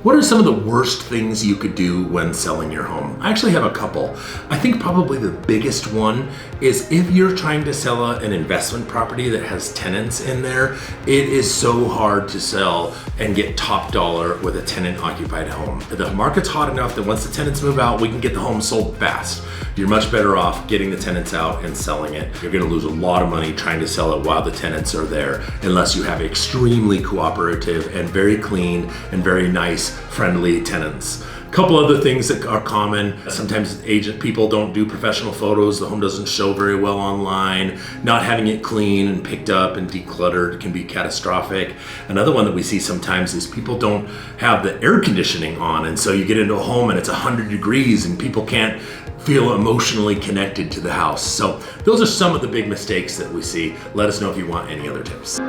What are some of the worst things you could do when selling your home? I actually have a couple. I think probably the biggest one is if you're trying to sell an investment property that has tenants in there, it is so hard to sell and get top dollar with a tenant occupied home. The market's hot enough that once the tenants move out, we can get the home sold fast. You're much better off getting the tenants out and selling it. You're gonna lose a lot of money trying to sell it while the tenants are there, unless you have extremely cooperative and very clean and very nice, friendly tenants. A couple other things that are common. Sometimes people don't do professional photos. The home doesn't show very well online. Not having it clean and picked up and decluttered can be catastrophic. Another one that we see sometimes is people don't have the air conditioning on, and so you get into a home and it's 100 degrees and people can't feel emotionally connected to the house. So those are some of the big mistakes that we see. Let us know if you want any other tips.